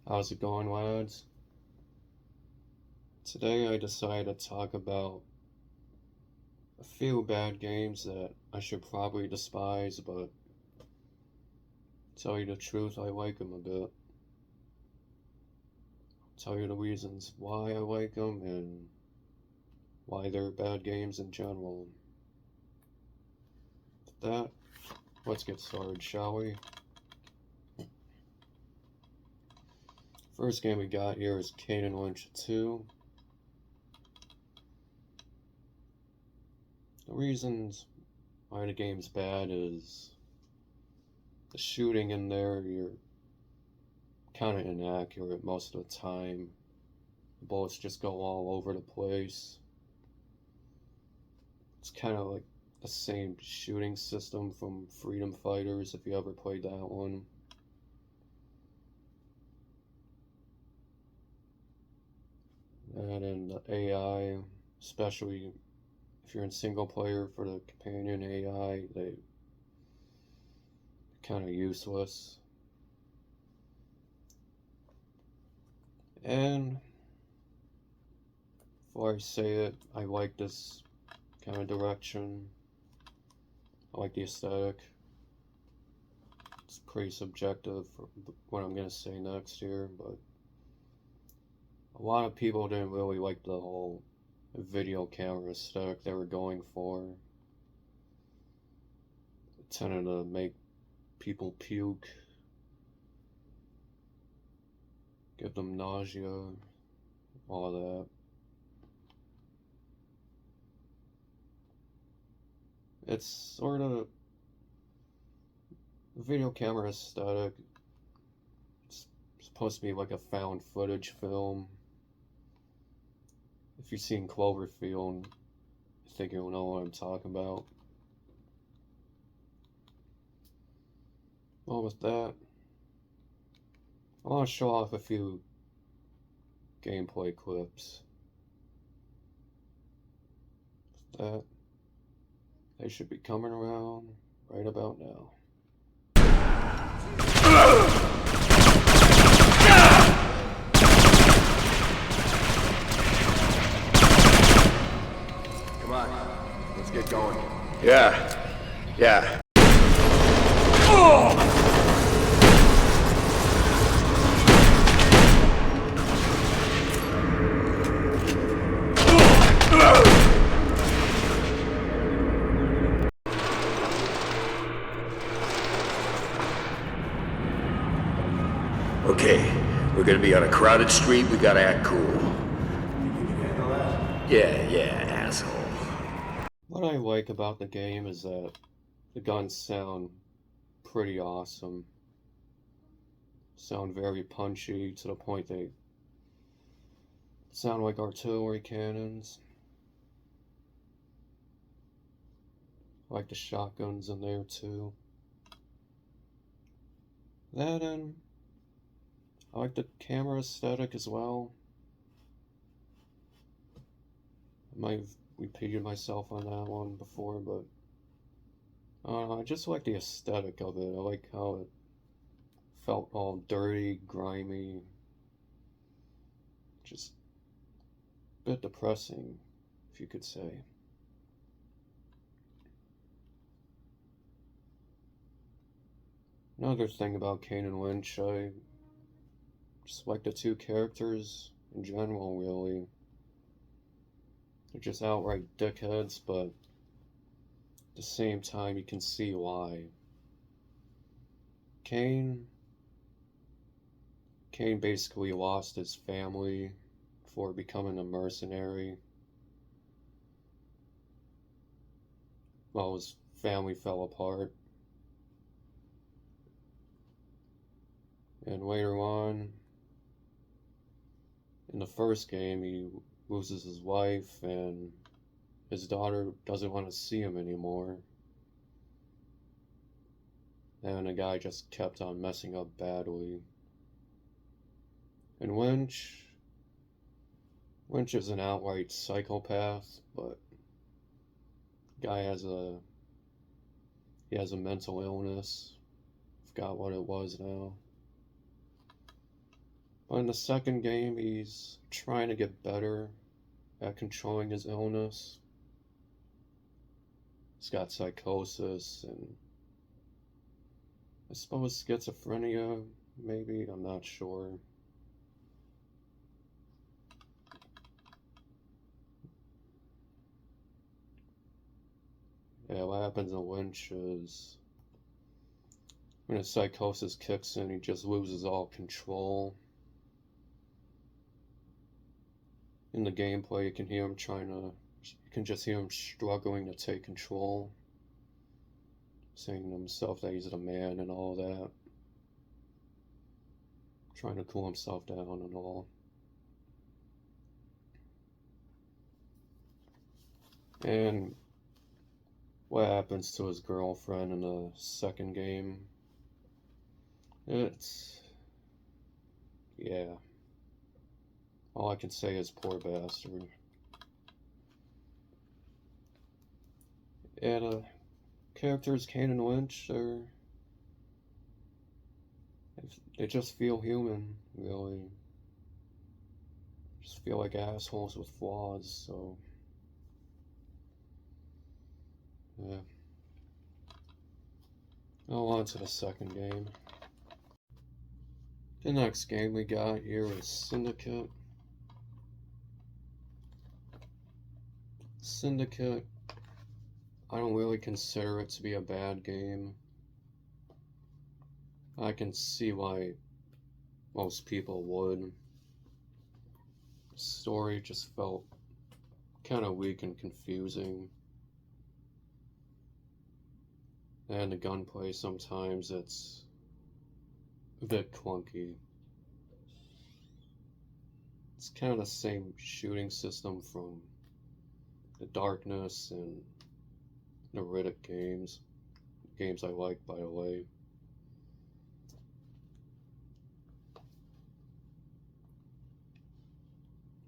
How's it going, lads? Today I decided to talk about a few bad games that I should probably despise, but tell you the truth, I like them a bit. Tell you the reasons why I like them and why they're bad games in general. With that, let's get started, shall we? First game we got here is Kane and Lynch 2. The reasons why the game's bad is the shooting in there. You're kind of inaccurate most of the time. The bullets just go all over the place. It's kind of like the same shooting system from Freedom Fighters, if you ever played that one. And the AI, especially if you're in single player for the companion AI, they kind of useless. And before I say it, I like this kind of direction. I like the aesthetic. It's pretty subjective for what I'm gonna say next here, but a lot of people didn't really like the whole video camera aesthetic they were going for. It tended to make people puke, give them nausea, all that. It's sort of video camera aesthetic. It's supposed to be like a found footage film. If you've seen Cloverfield, I think you'll know what I'm talking about. Well, with that, I want to show off a few gameplay clips. With that, they should be coming around right about now. Come on, let's get going. Yeah. Okay, we're gonna be on a crowded street, we gotta act cool. Yeah, asshole. What I like about the game is that the guns sound pretty awesome. Sound very punchy to the point they sound like artillery cannons. I like the shotguns in there too. That and I like the camera aesthetic as well. I might have repeated myself on that one before, but I don't know, I just like the aesthetic of it. I like how it felt all dirty, grimy, just a bit depressing, if you could say. Another thing about Kane and Lynch, I just like the two characters in general, really. They're just outright dickheads, but at the same time, you can see why. Kane basically lost his family before becoming a mercenary. Well, his family fell apart. And later on, in the first game, he loses his wife, and his daughter doesn't want to see him anymore. And the guy just kept on messing up badly. And Lynch is an outright psychopath, but the guy has a mental illness. Forgot what it was now. But in the second game, he's trying to get better at controlling his illness. He's got psychosis and I suppose schizophrenia, maybe, I'm not sure. Yeah, what happens in Lynch is when his psychosis kicks in, he just loses all control. In the gameplay, you can just hear him struggling to take control, saying to himself that he's the man and all that, trying to cool himself down and all. And what happens to his girlfriend in the second game? Yeah. All I can say is poor bastard. And characters Kane and Lynch they just feel human, really. Just feel like assholes with flaws, so yeah. Now on to the second game. The next game we got here is Syndicate. Syndicate, I don't really consider it to be a bad game. I can see why most people would. The story just felt kind of weak and confusing. And the gunplay sometimes it's a bit clunky. It's kind of the same shooting system from the Darkness and the Riddick games. Games I like, by the way.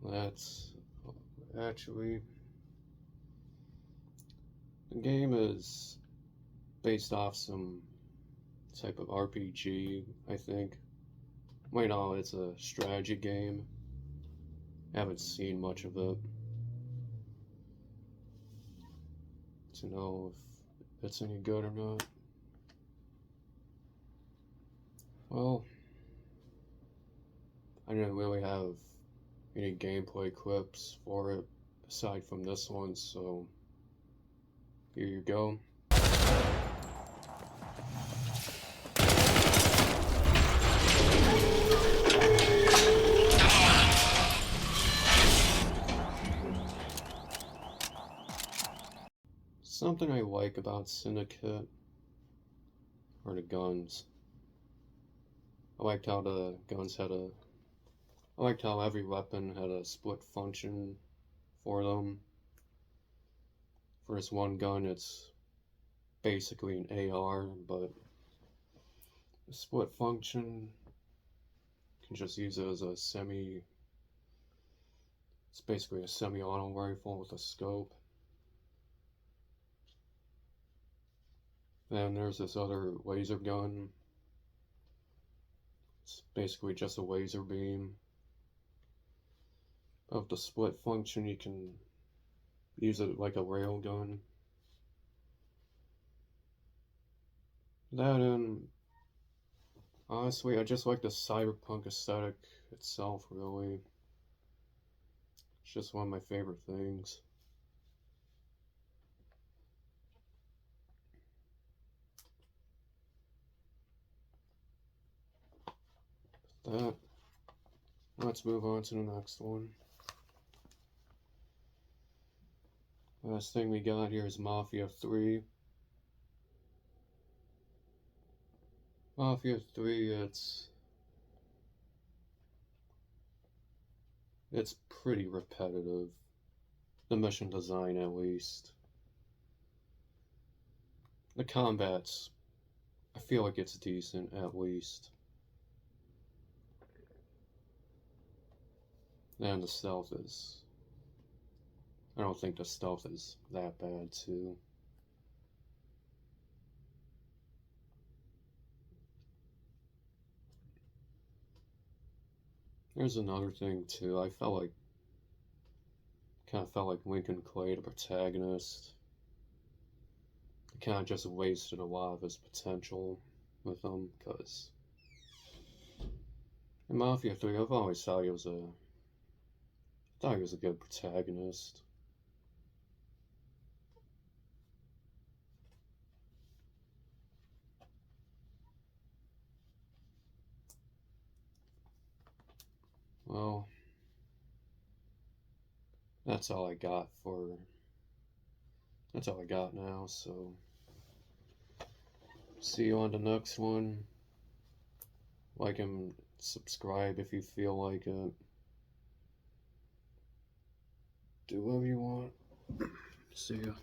That's actually, the game is based off some type of RPG, I think. Wait, no, it's a strategy game. Haven't seen much of it to know if it's any good or not. Well, I didn't really have any gameplay clips for it aside from this one, so here you go. Something I like about Syndicate are the guns. I liked how the guns had I liked how every weapon had a split function for them. For this one gun, it's basically an AR, but the split function, you can just use it as it's basically a semi-auto rifle with a scope. Then there's this other laser gun. It's basically just a laser beam. Of the split function, you can use it like a railgun. That and honestly, I just like the cyberpunk aesthetic itself, really. It's just one of my favorite things. That. Let's move on to the next one. Last thing we got here is Mafia 3. Mafia 3, it's pretty repetitive. The mission design, at least. The combat's, I feel like it's decent, at least. And the stealth is, I don't think the stealth is that bad, too. There's another thing too. I kind of felt like Lincoln Clay, the protagonist, kind of just wasted a lot of his potential with him, because in Mafia 3, I've always thought he was a good protagonist. Well, that's all I got now, so see you on the next one. Like and subscribe if you feel like it. Do whatever you want. See ya.